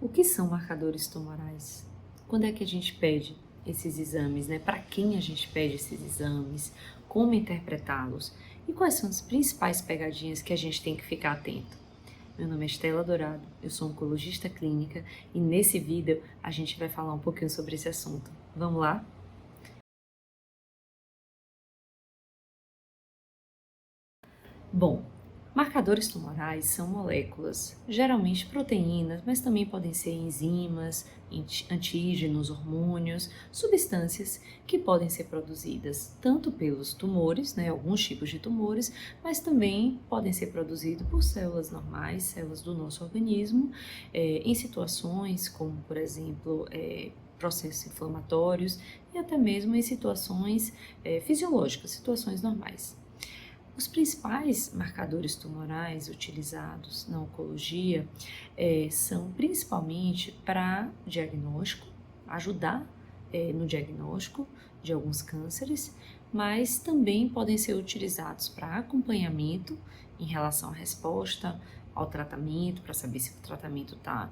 O que são marcadores tumorais? Quando é que a gente pede esses exames, né? Para quem a gente pede esses exames? Como interpretá-los? E quais são as principais pegadinhas que a gente tem que ficar atento? Meu nome é Estela Dourado, eu sou oncologista clínica e nesse vídeo a gente vai falar um pouquinho sobre esse assunto. Vamos lá? Bom, marcadores tumorais são moléculas, geralmente proteínas, mas também podem ser enzimas, antígenos, hormônios, substâncias que podem ser produzidas tanto pelos tumores, né, alguns tipos de tumores, mas também podem ser produzidos por células normais, células do nosso organismo, em situações como, por exemplo, processos inflamatórios e até mesmo em situações fisiológicas, situações normais. Os principais marcadores tumorais utilizados na oncologia são principalmente para diagnóstico, ajudar no diagnóstico de alguns cânceres, mas também podem ser utilizados para acompanhamento em relação à resposta ao tratamento, para saber se o tratamento está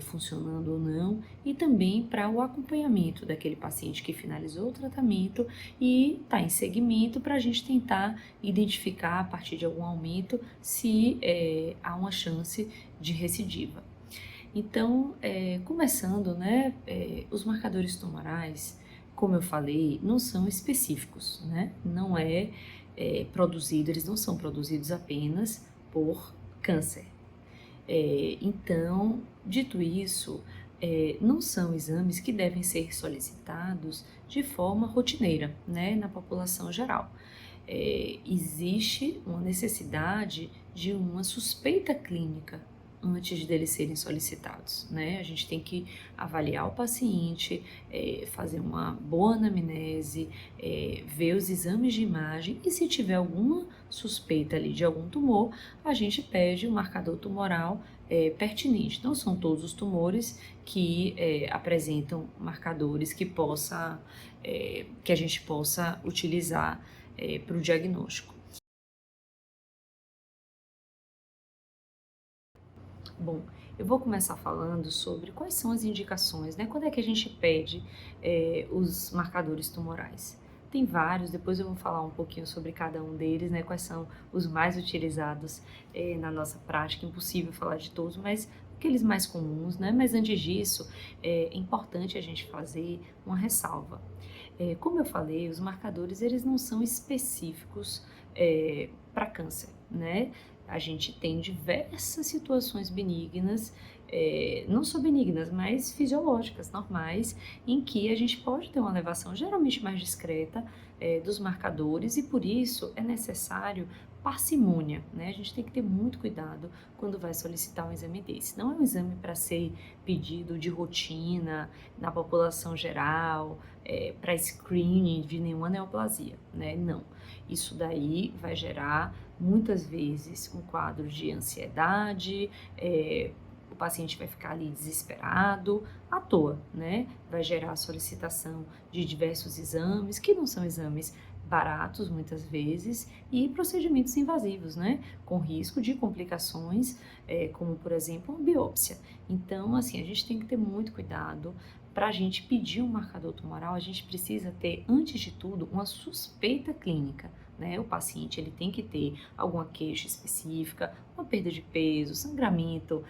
funcionando ou não, e também para o acompanhamento daquele paciente que finalizou o tratamento e está em seguimento para a gente tentar identificar a partir de algum aumento se há uma chance de recidiva. Então, começando, né, os marcadores tumorais, como eu falei, não são específicos, né? Não produzido, eles não são produzidos apenas por câncer. Então, dito isso, não são exames que devem ser solicitados de forma rotineira, né, na população geral. Existe uma necessidade de uma suspeita clínica antes deles serem solicitados, né? A gente tem que avaliar o paciente, fazer uma boa anamnese, ver os exames de imagem e se tiver alguma suspeita ali de algum tumor, a gente pede um marcador tumoral pertinente. Não são todos os tumores que apresentam marcadores que a gente possa utilizar para o diagnóstico. Bom, eu vou começar falando sobre quais são as indicações, né? Quando é que a gente pede os marcadores tumorais? Tem vários, depois eu vou falar um pouquinho sobre cada um deles, né? Quais são os mais utilizados na nossa prática. Impossível falar de todos, mas aqueles mais comuns, né? Mas antes disso, é importante a gente fazer uma ressalva. Como eu falei, os marcadores eles não são específicos para câncer, né? A gente tem diversas situações benignas, não só benignas, mas fisiológicas, normais, em que a gente pode ter uma elevação geralmente mais discreta dos marcadores e por isso é necessário parcimônia, né? A gente tem que ter muito cuidado quando vai solicitar um exame desse. Não é um exame para ser pedido de rotina na população geral, para screening de nenhuma neoplasia, né? Não. Isso daí vai gerar muitas vezes um quadro de ansiedade, o paciente vai ficar ali desesperado, à toa, né? Vai gerar a solicitação de diversos exames, que não são exames baratos muitas vezes, e procedimentos invasivos, né? Com risco de complicações, como por exemplo uma biópsia. Então, assim, a gente tem que ter muito cuidado. Para a gente pedir um marcador tumoral, a gente precisa ter, antes de tudo, uma suspeita clínica, né? O paciente ele tem que ter alguma queixa específica, uma perda de peso, sangramento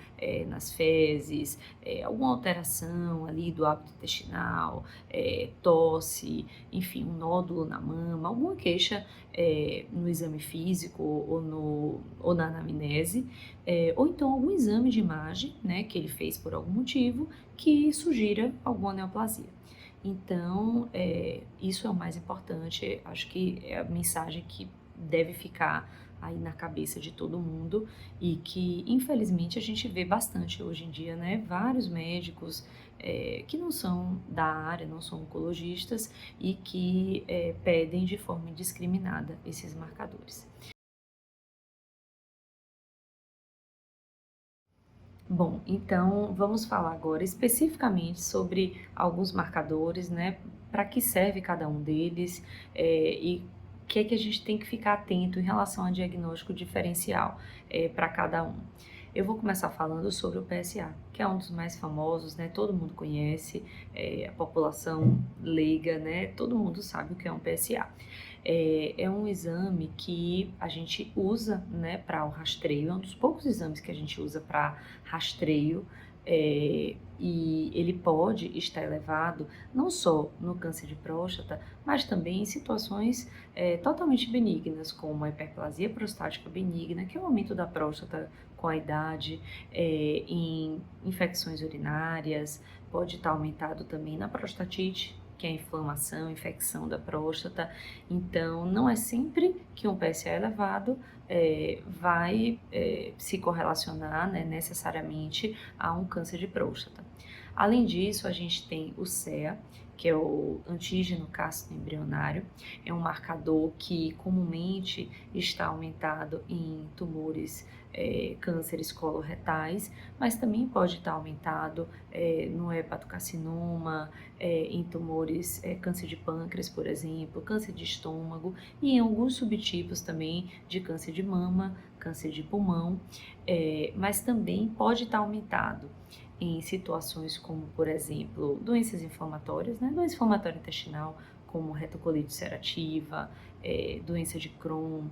nas fezes, alguma alteração ali do hábito intestinal, tosse, enfim, um nódulo na mama, alguma queixa no exame físico ou na anamnese, ou então algum exame de imagem, né, que ele fez por algum motivo que sugira alguma neoplasia. Então, isso é o mais importante, acho que é a mensagem que deve ficar aí na cabeça de todo mundo e que, infelizmente, a gente vê bastante hoje em dia, né? Vários médicos que não são da área, não são oncologistas e que pedem de forma indiscriminada esses marcadores. Bom, então vamos falar agora especificamente sobre alguns marcadores, né? Para que serve cada um deles e o que é que a gente tem que ficar atento em relação ao diagnóstico diferencial para cada um. Eu vou começar falando sobre o PSA, que é um dos mais famosos, né? Todo mundo conhece, a população leiga, né? Todo mundo sabe o que é um PSA. É um exame que a gente usa, né, para o rastreio, é um dos poucos exames que a gente usa para rastreio, e ele pode estar elevado não só no câncer de próstata, mas também em situações totalmente benignas, como a hiperplasia prostática benigna, que é o aumento da próstata com a idade, em infecções urinárias, pode estar aumentado também na prostatite, que é a inflamação, infecção da próstata. Então, não é sempre que um PSA elevado vai se correlacionar, né, necessariamente a um câncer de próstata. Além disso, a gente tem o CEA, que é o antígeno cássito embrionário, é um marcador que comumente está aumentado em tumores, cânceres coloretais, mas também pode estar aumentado no hepatocarcinoma, em tumores, câncer de pâncreas, por exemplo, câncer de estômago e em alguns subtipos também de câncer de mama, câncer de pulmão, mas também pode estar aumentado em situações como, por exemplo, doenças inflamatórias, né? Doença inflamatória intestinal, como retocolite ulcerativa, doença de Crohn,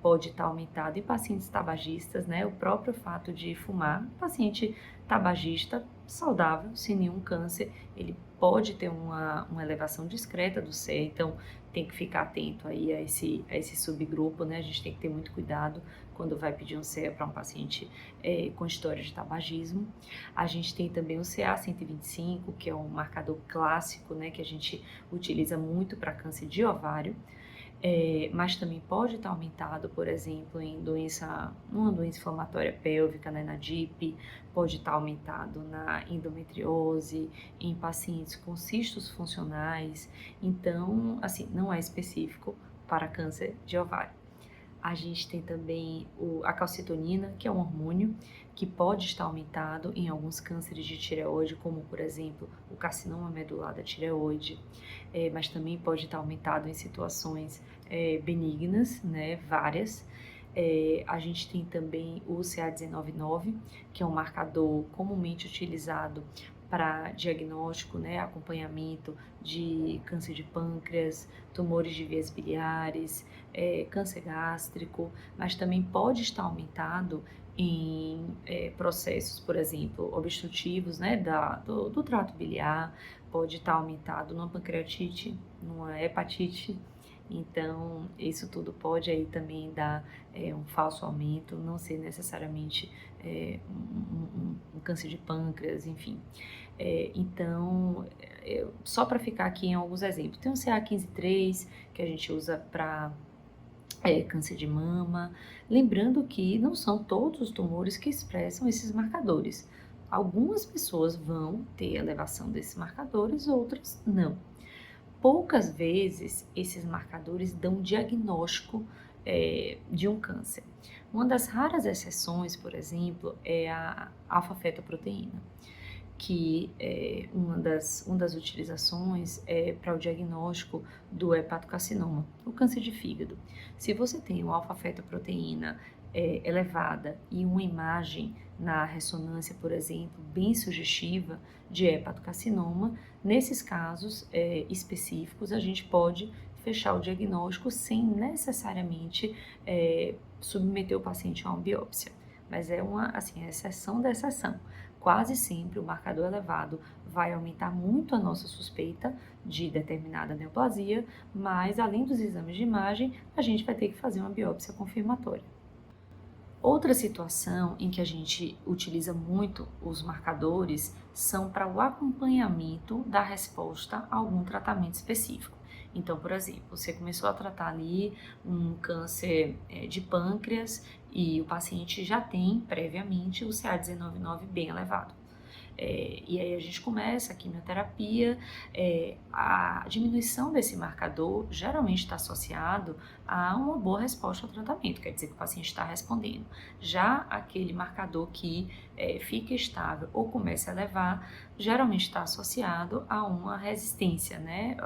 pode estar aumentado em pacientes tabagistas, né? O próprio fato de fumar, paciente tabagista saudável, sem nenhum câncer, ele pode ter uma elevação discreta do CEA, então tem que ficar atento aí a esse subgrupo, né? A gente tem que ter muito cuidado quando vai pedir um CEA para um paciente com história de tabagismo. A gente tem também o CA-125, que é um marcador clássico, né, que a gente utiliza muito para câncer de ovário, mas também pode estar aumentado, por exemplo, em numa doença inflamatória pélvica, né, na DIP, pode estar aumentado na endometriose, em pacientes com cistos funcionais. Então, assim, não é específico para câncer de ovário. A gente tem também a calcitonina, que é um hormônio que pode estar aumentado em alguns cânceres de tireoide, como por exemplo o carcinoma medular da tireoide, mas também pode estar aumentado em situações benignas, né, várias. A gente tem também o CA199, que é um marcador comumente utilizado para diagnóstico, né, acompanhamento de câncer de pâncreas, tumores de vias biliares, câncer gástrico, mas também pode estar aumentado em processos, por exemplo, obstrutivos, né, do trato biliar, pode estar aumentado numa pancreatite, numa hepatite. Então, isso tudo pode aí também dar um falso aumento, não ser necessariamente um câncer de pâncreas, enfim. Então, só para ficar aqui em alguns exemplos, tem o CA15-3, que a gente usa para câncer de mama, lembrando que não são todos os tumores que expressam esses marcadores. Algumas pessoas vão ter elevação desses marcadores, outras não. Poucas vezes esses marcadores dão diagnóstico de um câncer. Uma das raras exceções, por exemplo, é a alfa-fetoproteína, que uma das utilizações é para o diagnóstico do hepatocarcinoma, o câncer de fígado. Se você tem uma alfa-fetoproteína elevada e uma imagem na ressonância, por exemplo, bem sugestiva de hepatocarcinoma, nesses casos específicos a gente pode fechar o diagnóstico sem necessariamente submeter o paciente a uma biópsia. Mas é a exceção da exceção. Quase sempre o marcador elevado vai aumentar muito a nossa suspeita de determinada neoplasia, mas além dos exames de imagem, a gente vai ter que fazer uma biópsia confirmatória. Outra situação em que a gente utiliza muito os marcadores são para o acompanhamento da resposta a algum tratamento específico. Então, por exemplo, você começou a tratar ali um câncer de pâncreas e o paciente já tem previamente o CA199 bem elevado. E aí a gente começa a quimioterapia, a diminuição desse marcador geralmente está associado a uma boa resposta ao tratamento, quer dizer que o paciente está respondendo. Já aquele marcador que fica estável ou começa a elevar, geralmente está associado a uma resistência, né,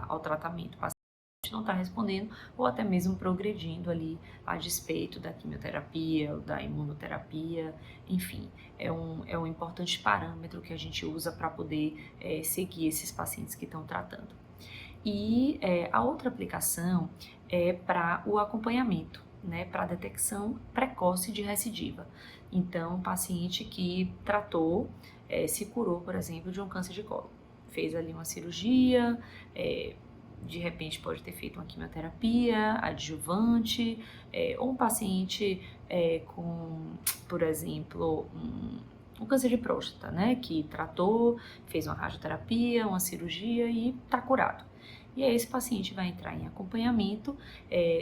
ao tratamento. O paciente não está respondendo ou até mesmo progredindo ali a despeito da quimioterapia ou da imunoterapia, enfim, é um importante parâmetro que a gente usa para poder seguir esses pacientes que estão tratando. E a outra aplicação é para o acompanhamento, né, para a detecção precoce de recidiva. Então, um paciente que tratou, se curou, por exemplo, de um câncer de colo, fez ali uma cirurgia, de repente pode ter feito uma quimioterapia adjuvante, ou um paciente com, por exemplo, um câncer de próstata, né, que tratou, fez uma radioterapia, uma cirurgia e está curado. E aí esse paciente vai entrar em acompanhamento.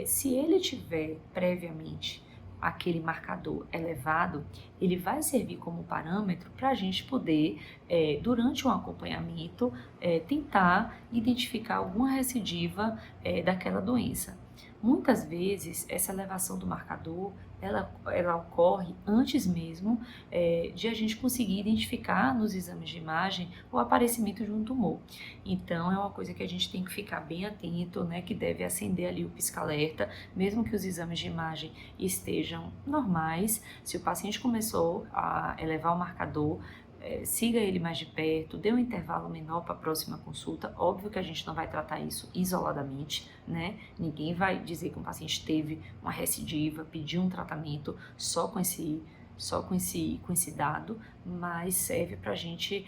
Se ele tiver previamente aquele marcador elevado, ele vai servir como parâmetro para a gente poder, durante um acompanhamento, tentar identificar alguma recidiva daquela doença. Muitas vezes, essa elevação do marcador, ela ocorre antes mesmo de a gente conseguir identificar nos exames de imagem o aparecimento de um tumor. Então, é uma coisa que a gente tem que ficar bem atento, né, que deve acender ali o pisca-alerta, mesmo que os exames de imagem estejam normais. Se o paciente começou a elevar o marcador, siga ele mais de perto, dê um intervalo menor para a próxima consulta. Óbvio que a gente não vai tratar isso isoladamente, né? Ninguém vai dizer que um paciente teve uma recidiva, pedir um tratamento só com esse dado, mas serve para a gente,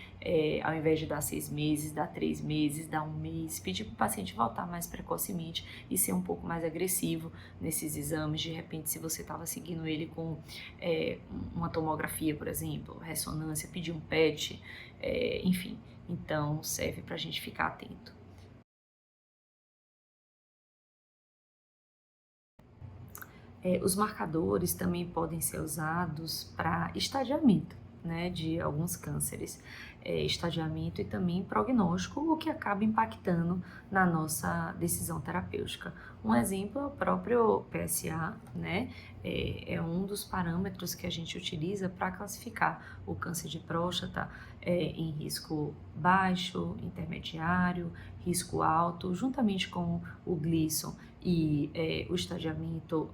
ao invés de dar 6 meses, dar 3 meses, dar 1 mês, pedir para o paciente voltar mais precocemente e ser um pouco mais agressivo nesses exames. De repente, se você estava seguindo ele com uma tomografia, por exemplo, ressonância, pedir um PET, enfim, então serve para a gente ficar atento. Os marcadores também podem ser usados para estadiamento, né, de alguns cânceres, estadiamento e também prognóstico, o que acaba impactando na nossa decisão terapêutica. Um exemplo é o próprio PSA, né, é um dos parâmetros que a gente utiliza para classificar o câncer de próstata em risco baixo, intermediário, risco alto, juntamente com o Gleason e o estadiamento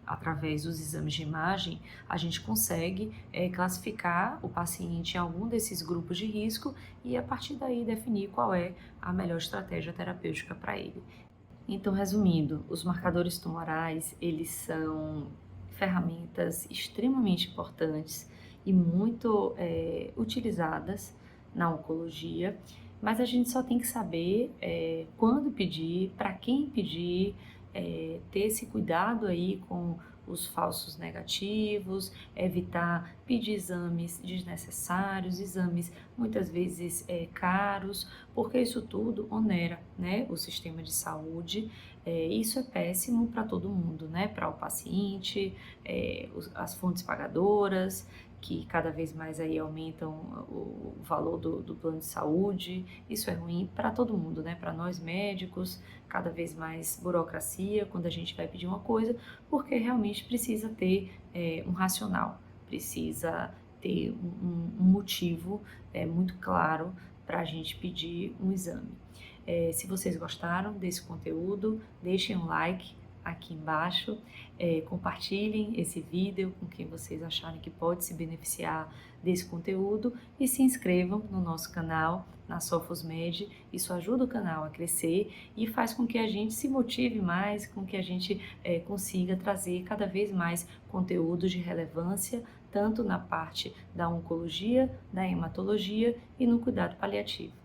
através dos exames de imagem, a gente consegue classificar o paciente em algum desses grupos de risco e a partir daí definir qual é a melhor estratégia terapêutica para ele. Então, resumindo, os marcadores tumorais, eles são ferramentas extremamente importantes e muito utilizadas na oncologia, mas a gente só tem que saber quando pedir, para quem pedir, ter esse cuidado aí com os falsos negativos, evitar pedir exames desnecessários, exames muitas vezes caros, porque isso tudo onera, né, o sistema de saúde. Isso é péssimo para todo mundo, né, para o paciente, as fontes pagadoras, que cada vez mais aí aumentam o valor do plano de saúde. Isso é ruim para todo mundo, né? Para nós médicos, cada vez mais burocracia quando a gente vai pedir uma coisa, porque realmente precisa ter um racional, precisa ter um motivo muito claro para a gente pedir um exame. Se vocês gostaram desse conteúdo, deixem um like aqui embaixo, compartilhem esse vídeo com quem vocês acharem que pode se beneficiar desse conteúdo e se inscrevam no nosso canal, na Sofosmed. Isso ajuda o canal a crescer e faz com que a gente se motive mais, com que a gente consiga trazer cada vez mais conteúdos de relevância, tanto na parte da oncologia, da hematologia e no cuidado paliativo.